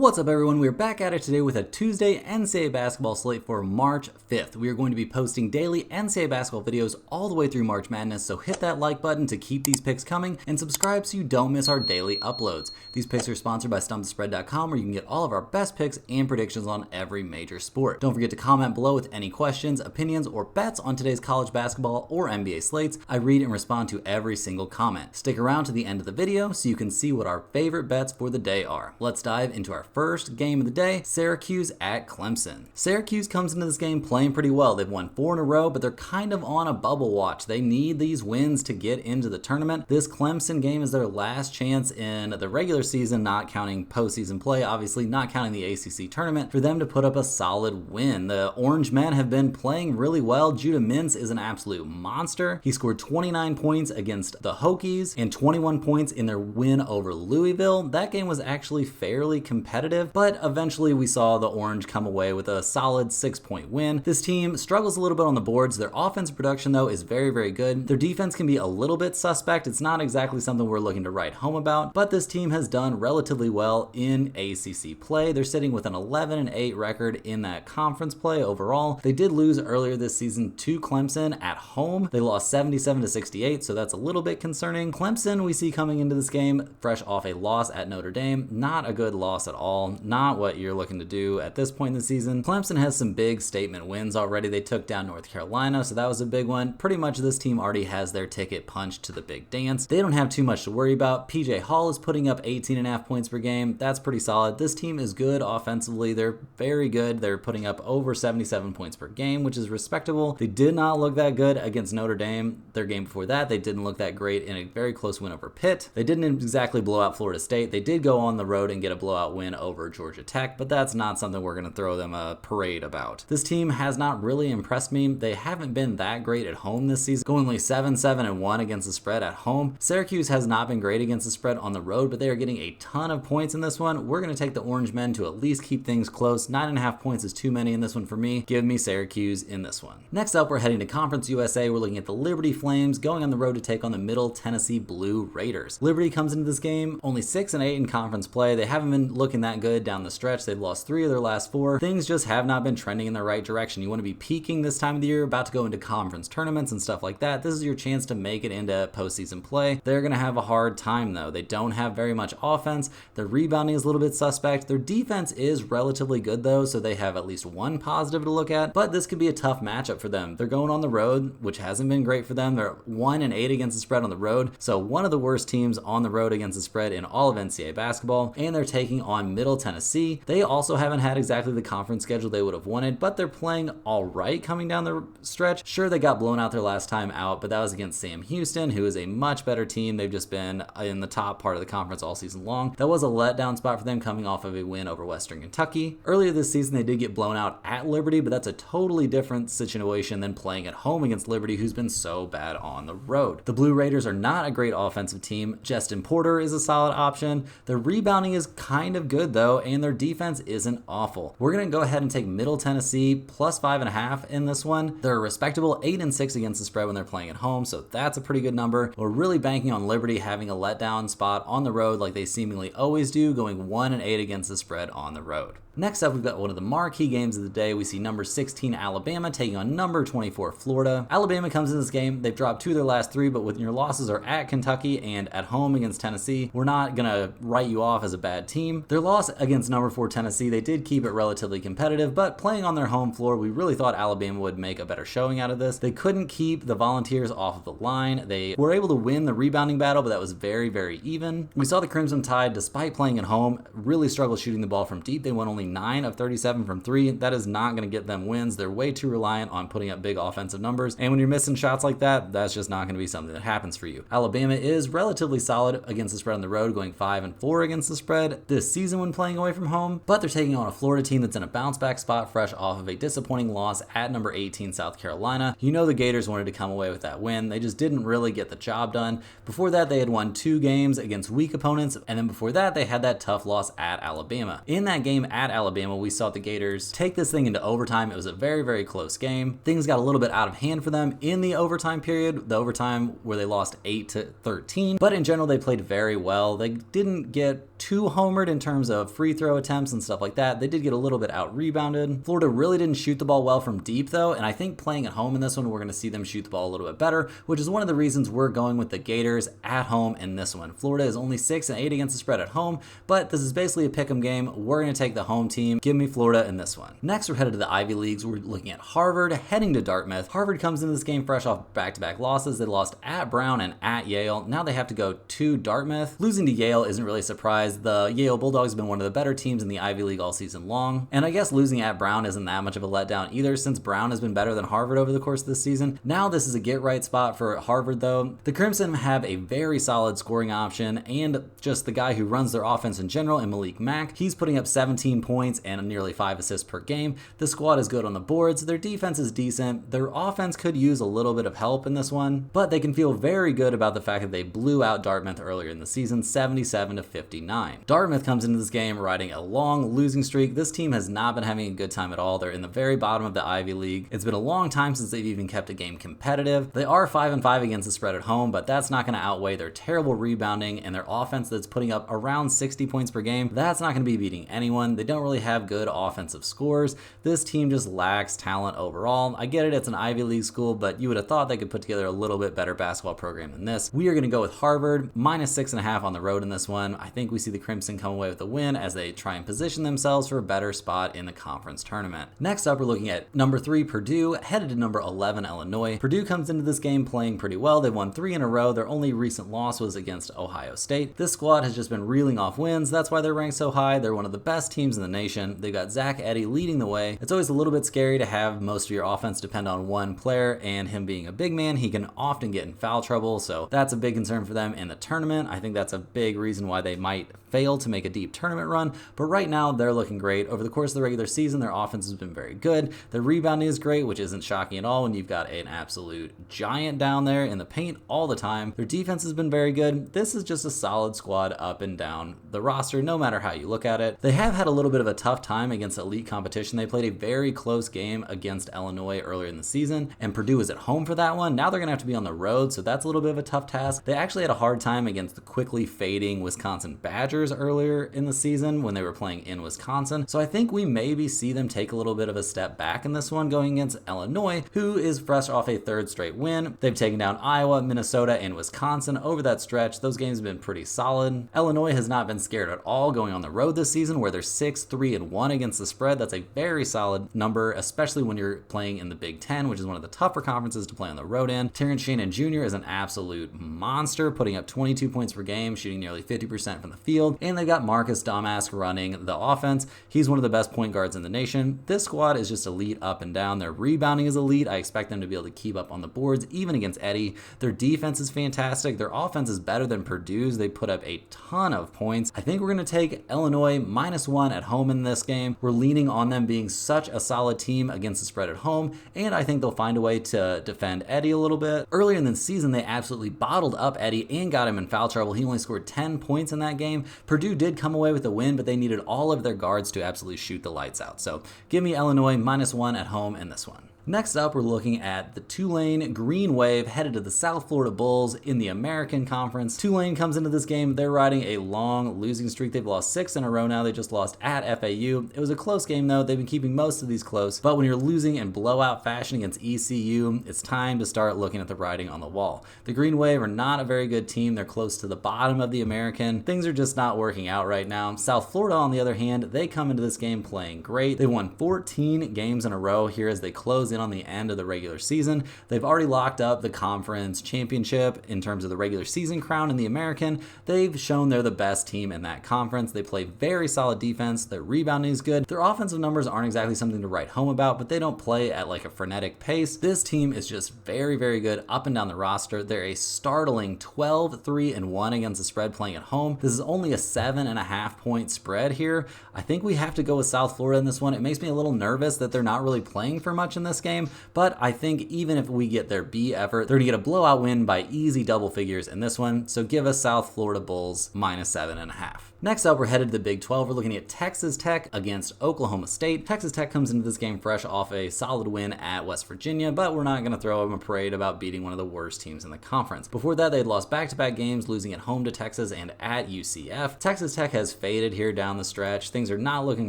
What's up, everyone? We're back at it today with a Tuesday NCAA basketball slate for March 5th. We are going to be posting daily NCAA basketball videos all the way through March Madness, so hit that like button to keep these picks coming and subscribe so you don't miss our daily uploads. These picks are sponsored by StumpTheSpread.com, where you can get all of our best picks and predictions on every major sport. Don't forget to comment below with any questions, opinions, or bets on today's college basketball or NBA slates. I read and respond to every single comment. Stick around to the end of the video so you can see what our favorite bets for the day are. Let's dive into our first game of the day, Syracuse at Clemson. Syracuse comes into this game playing pretty well. They've won 4 in a row, but they're kind of on a bubble watch. They need these wins to get into the tournament. This Clemson game is their last chance in the regular season, not counting postseason play, obviously not counting the ACC tournament, for them to put up a solid win. The Orange men have been playing really well. Judah Mintz is an absolute monster. He scored 29 points against the Hokies and 21 points in their win over Louisville. That game was actually fairly competitive, but eventually we saw the Orange come away with a solid 6-point win. This team struggles a little bit on the boards. Their offensive production, though, is very, very good. Their defense can be a little bit suspect. It's not exactly something we're looking to write home about, but this team has done relatively well in ACC play. They're sitting with an 11-8 record in that conference play overall. They did lose earlier this season to Clemson at home. They lost 77-68, so that's a little bit concerning. Clemson, we see coming into this game fresh off a loss at Notre Dame. Not a good loss at all. Not what you're looking to do at this point in the season. Clemson has some big statement wins already. They took down North Carolina, so that was a big one. Pretty much this team already has their ticket punched to the big dance. They don't have too much to worry about. PJ Hall is putting up 18.5 points per game. That's pretty solid. This team is good offensively. They're very good. They're putting up over 77 points per game, which is respectable. They did not look that good against Notre Dame. Their game before that, they didn't look that great in a very close win over Pitt. They didn't exactly blow out Florida State. They did go on the road and get a blowout win over Georgia Tech, but that's not something we're going to throw them a parade about. This team has not really impressed me. They haven't been that great at home this season, going only 7-7-1 against the spread at home. Syracuse has not been great against the spread on the road, but they are getting a ton of points in this one. We're going to take the Orange men to at least keep things close. 9.5 points is too many in this one for me. Give me Syracuse in this one. Next up, we're heading to Conference USA. We're looking at the Liberty Flames going on the road to take on the Middle Tennessee Blue Raiders. Liberty comes into this game only 6-8 in conference play. They haven't been looking that good down the stretch. They've lost 3 of their last 4. Things just have not been trending in the right direction. You want to be peaking this time of the year, about to go into conference tournaments and stuff like that. This is your chance to make it into postseason play. They're going to have a hard time, though. They don't have very much offense. Their rebounding is a little bit suspect. Their defense is relatively good, though, so they have at least one positive to look at, but this could be a tough matchup for them. They're going on the road, which hasn't been great for them. They're 1-8 against the spread on the road, so one of the worst teams on the road against the spread in all of NCAA basketball, and they're taking on Middle Tennessee. They also haven't had exactly the conference schedule they would have wanted, but they're playing all right coming down the stretch. Sure, they got blown out their last time out, but that was against Sam Houston, who is a much better team. They've just been in the top part of the conference all season long. That was a letdown spot for them coming off of a win over Western Kentucky. Earlier this season, they did get blown out at Liberty, but that's a totally different situation than playing at home against Liberty, who's been so bad on the road. The Blue Raiders are not a great offensive team. Justin Porter is a solid option. Their rebounding is kind of good, though, and their defense isn't awful. We're going to go ahead and take Middle Tennessee plus 5.5 in this one. They're a respectable 8-6 against the spread when they're playing at home, so that's a pretty good number. We're really banking on Liberty having a letdown spot on the road like they seemingly always do, going 1-8 against the spread on the road. Next up, we've got one of the marquee games of the day. We see number 16 Alabama taking on number 24 Florida. Alabama comes in this game. They've dropped 2 of their last 3, but when your losses are at Kentucky and at home against Tennessee, we're not going to write you off as a bad team. Their loss against number 4 Tennessee, they did keep it relatively competitive, but playing on their home floor, we really thought Alabama would make a better showing out of this. They couldn't keep the Volunteers off of the line. They were able to win the rebounding battle, but that was very, very even. We saw the Crimson Tide, despite playing at home, really struggle shooting the ball from deep. They went only 9 of 37 from 3. That is not going to get them wins. They're way too reliant on putting up big offensive numbers, and when you're missing shots like that, that's just not going to be something that happens for you. Alabama is relatively solid against the spread on the road, going 5-4 against the spread this season when playing away from home, but they're taking on a Florida team that's in a bounce back spot fresh off of a disappointing loss at number 18 South Carolina. You know the Gators wanted to come away with that win. They just didn't really get the job done. Before that, they had won 2 games against weak opponents, and then before that, they had that tough loss at Alabama. In that game at Alabama, we saw the Gators take this thing into overtime. It was a very, very close game. Things got a little bit out of hand for them in the overtime period, the overtime where they lost 8-13, but in general, they played very well. They didn't get too homered in terms of free throw attempts and stuff like that, they did get a little bit out-rebounded. Florida really didn't shoot the ball well from deep though, and I think playing at home in this one, we're going to see them shoot the ball a little bit better, which is one of the reasons we're going with the Gators at home in this one. Florida is only 6-8 against the spread at home, but this is basically a pick'em game. We're going to take the home team. Give me Florida in this one. Next, we're headed to the Ivy Leagues. We're looking at Harvard heading to Dartmouth. Harvard comes into this game fresh off back-to-back losses. They lost at Brown and at Yale. Now they have to go to Dartmouth. Losing to Yale isn't really a surprise. The Yale Bulldogs have been one of the better teams in the Ivy League all season long, and I guess losing at Brown isn't that much of a letdown either, since Brown has been better than Harvard over the course of this season. Now this is a get-right spot for Harvard though. The Crimson have a very solid scoring option, and just the guy who runs their offense in general, in Malik Mack, he's putting up 17 points and nearly 5 assists per game. The squad is good on the boards. Their defense is decent. Their offense could use a little bit of help in this one, but they can feel very good about the fact that they blew out Dartmouth earlier in the season, 77-59. Dartmouth comes into this game riding a long losing streak. This team has not been having a good time at all. They're in the very bottom of the Ivy League. It's been a long time since they've even kept a game competitive. They are 5-5 against the spread at home, but that's not going to outweigh their terrible rebounding and their offense that's putting up around 60 points per game. That's not going to be beating anyone. They don't really have good offensive scores. This team just lacks talent overall. I get it, it's an Ivy League school, but you would have thought they could put together a little bit better basketball program than this. We are going to go with Harvard, -6.5 on the road in this one. I think we see the Crimson come away with a win as they try and position themselves for a better spot in the conference tournament. Next up, we're looking at number 3 Purdue headed to number 11 Illinois. Purdue comes into this game playing pretty well. They've won 3 in a row. Their only recent loss was against Ohio State. This squad has just been reeling off wins. That's why they're ranked so high. They're one of the best teams in the nation. They've got Zach Edey leading the way. It's always a little bit scary to have most of your offense depend on one player, and him being a big man, he can often get in foul trouble, so that's a big concern for them in the tournament. I think that's a big reason why they might fail to make a deep tournament run, but right now they're looking great. Over the course of the regular season, their offense has been very good. Their rebounding is great, which isn't shocking at all when you've got an absolute giant down there in the paint all the time. Their defense has been very good. This is just a solid squad up and down the roster, no matter how you look at it. They have had a little bit of a tough time against elite competition. They played a very close game against Illinois earlier in the season, and Purdue was at home for that one. Now they're going to have to be on the road, so that's a little bit of a tough task. They actually had a hard time against the quickly fading Wisconsin Badgers earlier in the season when they were playing in Wisconsin, so I think we maybe see them take a little bit of a step back in this one going against Illinois, who is fresh off a 3rd straight win. They've taken down Iowa, Minnesota, and Wisconsin over that stretch. Those games have been pretty solid. Illinois has not been scared at all going on the road this season, where they're 6-3-1 against the spread. That's a very solid number, especially when you're playing in the Big Ten, which is one of the tougher conferences to play on the road in. Terrence Shannon Jr. is an absolute monster, putting up 22 points per game, shooting nearly 50% from the field, and they've got Marcus Domask running the offense. He's one of the best point guards in the nation. This squad is just elite up and down. Their rebounding is elite. I expect them to be able to keep up on the boards, even against Edey. Their defense is fantastic. Their offense is better than Purdue's. They put up a ton of points. I think we're going to take Illinois -1 at home in this game. We're leaning on them being such a solid team against the spread at home, and I think they'll find a way to defend Edey a little bit. Earlier in the season, they absolutely bottled up Edey and got him in foul trouble. He only scored 10 points in that game. Purdue did come away with a win, but they needed all of their guards to absolutely shoot the lights out. So give me Illinois -1 at home in this one. Next up, we're looking at the Tulane Green Wave headed to the South Florida Bulls in the American Conference. Tulane comes into this game. They're riding a long losing streak. They've lost 6 in a row now. They just lost at FAU. It was a close game, though. They've been keeping most of these close. But when you're losing in blowout fashion against ECU, it's time to start looking at the writing on the wall. The Green Wave are not a very good team. They're close to the bottom of the American. Things are just not working out right now. South Florida, on the other hand, they come into this game playing great. They won 14 games in a row here as they close in on the end of the regular season. They've already locked up the conference championship in terms of the regular season crown in the American. They've shown they're the best team in that conference. They play very solid defense. Their rebounding is good. Their offensive numbers aren't exactly something to write home about, but they don't play at like a frenetic pace. This team is just very, very good up and down the roster. They're a startling 12-3-1 against the spread playing at home. This is only a 7.5 point spread here. I think we have to go with South Florida in this one. It makes me a little nervous that they're not really playing for much in this game, but I think even if we get their B effort, they're going to get a blowout win by easy double figures in this one, so give us South Florida Bulls -7.5. Next up, we're headed to the Big 12. We're looking at Texas Tech against Oklahoma State. Texas Tech comes into this game fresh off a solid win at West Virginia, but we're not going to throw them a parade about beating one of the worst teams in the conference. Before that, they'd lost back-to-back games, losing at home to Texas and at UCF. Texas Tech has faded here down the stretch. Things are not looking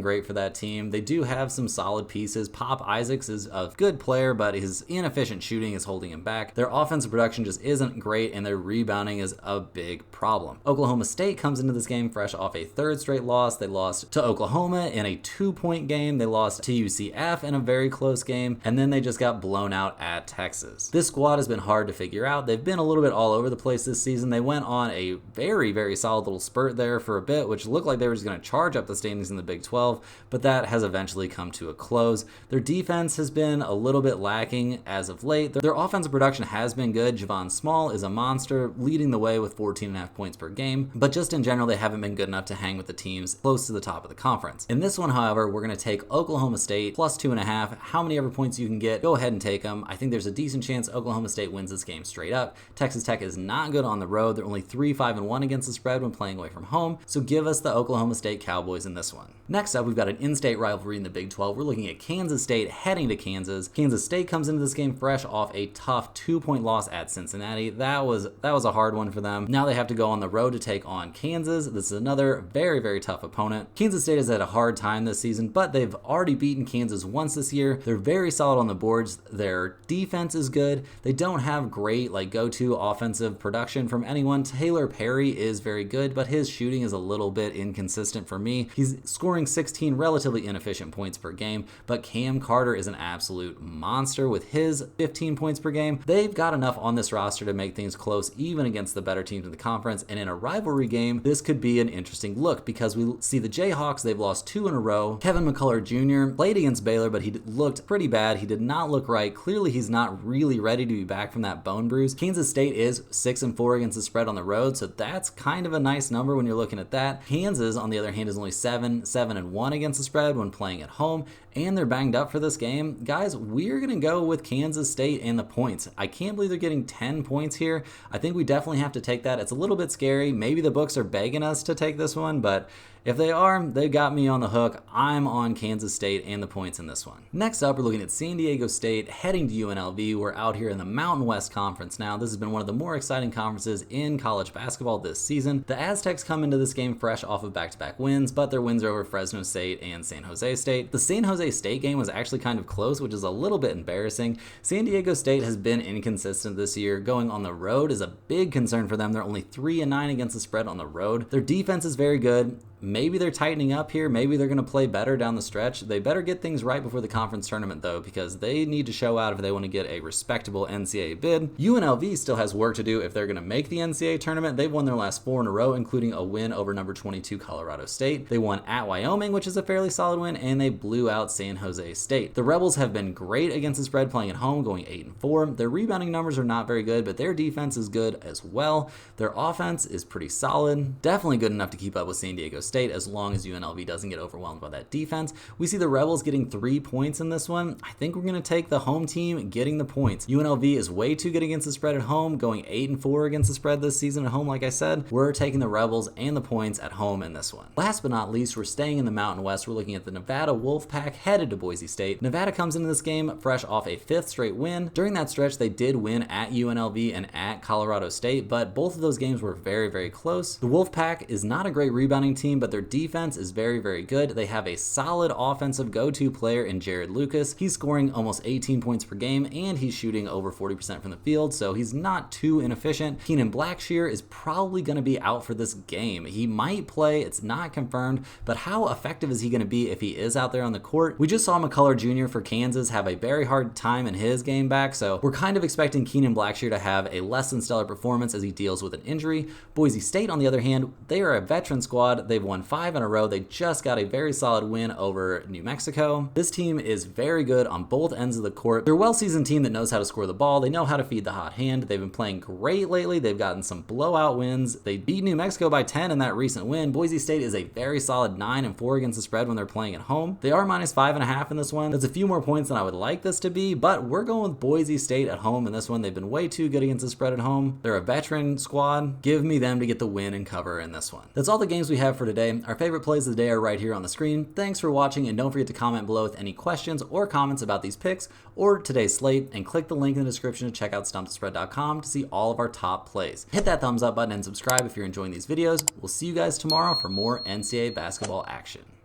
great for that team. They do have some solid pieces. Pop Isaacs is a good player, but his inefficient shooting is holding him back. Their offensive production just isn't great, and their rebounding is a big problem. Oklahoma State comes into this game fresh off a third straight loss. They lost to Oklahoma in a 2-point game. They lost to UCF in a very close game, and then they just got blown out at Texas. This squad has been hard to figure out. They've been a little bit all over the place this season. They went on a very, very solid little spurt there for a bit, which looked like they were just going to charge up the standings in the Big 12, but that has eventually come to a close. Their defense has been a little bit lacking as of late. Their offensive production has been good. Javon Small is a monster, leading the way with 14.5 points per game, but just in general, they haven't been good enough to hang with the teams close to the top of the conference. In this one, however, we're going to take Oklahoma State plus 2.5. How many ever points you can get, go ahead and take them. I think there's a decent chance Oklahoma State wins this game straight up. Texas Tech is not good on the road. They're only 3-5-1 against the spread when playing away from home, so give us the Oklahoma State Cowboys in this one. Next up, we've got an in-state rivalry in the Big 12. We're looking at Kansas State heading to Kansas. Kansas State comes into this game fresh off a tough 2-point loss at Cincinnati. That was a hard one for them. Now they have to go on the road to take on Kansas. This is another very, very tough opponent. Kansas State has had a hard time this season, but they've already beaten Kansas once this year. They're very solid on the boards. Their defense is good. They don't have great go-to offensive production from anyone. Taylor Perry is very good, but his shooting is a little bit inconsistent for me. He's scoring 16 relatively inefficient points per game, but Cam Carter is an absolute monster with his 15 points per game. They've got enough on this roster to make things close even against the better teams in the conference, and in a rivalry game, this could be an interesting look because we see the Jayhawks, they've lost 2 in a row. Kevin McCullough Jr. played against Baylor, but he looked pretty bad. He did not look right. Clearly, he's not really ready to be back from that bone bruise. Kansas State is 6-4 against the spread on the road, so that's kind of a nice number when you're looking at that. Kansas, on the other hand, is only 7-1 against the spread when playing at home, and they're banged up for this game. Guys, we're going to go with Kansas State and the points. I can't believe they're getting 10 points here. I think we definitely have to take that. It's a little bit scary. Maybe the books are begging us to take this one, but if they are, they've got me on the hook. I'm on Kansas State and the points in this one. Next up, we're looking at San Diego State heading to UNLV. We're out here in the Mountain West Conference now. This has been one of the more exciting conferences in college basketball this season. The Aztecs come into this game fresh off of back-to-back wins, but their wins are over Fresno State and San Jose State. The San Jose State game was actually kind of close, which is a little bit embarrassing. San Diego State has been inconsistent this year. Going on the road is a big concern for them. They're only 3-9 against the spread on the road. Their defense is very good. Maybe they're tightening up here. Maybe they're going to play better down the stretch. They better get things right before the conference tournament, though, because they need to show out if they want to get a respectable NCAA bid. UNLV still has work to do if they're going to make the NCAA tournament. They've won their last 4 in a row, including a win over number 22 Colorado State. They won at Wyoming, which is a fairly solid win, and they blew out San Jose State. The Rebels have been great against the spread playing at home, going 8-4. Their rebounding numbers are not very good, but their defense is good as well. Their offense is pretty solid. Definitely good enough to keep up with San Diego State as long as UNLV doesn't get overwhelmed by that defense. We see the Rebels getting 3 points in this one. I think we're going to take the home team getting the points. UNLV is way too good against the spread at home, going 8-4 against the spread this season at home. Like I said, we're taking the Rebels and the points at home in this one. Last but not least, we're staying in the Mountain West. We're looking at the Nevada Wolfpack headed to Boise State. Nevada comes into this game fresh off a 5th straight win. During that stretch, they did win at UNLV and at Colorado State, but both of those games were very, very close. The Wolfpack is not a great rebounding team, but their defense is very, very good. They have a solid offensive go-to player in Jared Lucas. He's scoring almost 18 points per game, and he's shooting over 40% from the field, so he's not too inefficient. Keenan Blackshear is probably going to be out for this game. He might play, it's not confirmed, but how effective is he going to be if he is out there on the court? We just saw McCullough Jr. for Kansas have a very hard time in his game back, so we're kind of expecting Keenan Blackshear to have a less than stellar performance as he deals with an injury. Boise State, on the other hand, they are a veteran squad. They've won 5 in a row. They just got a very solid win over New Mexico. This team is very good on both ends of the court. They're a well-seasoned team that knows how to score the ball. They know how to feed the hot hand. They've been playing great lately. They've gotten some blowout wins. They beat New Mexico by 10 in that recent win. Boise State is a very solid 9-4 against the spread when they're playing at home. They are minus 5.5 in this one. That's a few more points than I would like this to be, but we're going with Boise State at home in this one. They've been way too good against the spread at home. They're a veteran squad. Give me them to get the win and cover in this one. That's all the games we have for today. today. Our favorite plays of the day are right here on the screen. Thanks for watching, and don't forget to comment below with any questions or comments about these picks or today's slate, and click the link in the description to check out stumpthespread.com to see all of our top plays. Hit that thumbs up button and subscribe if you're enjoying these videos. We'll see you guys tomorrow for more NCAA basketball action.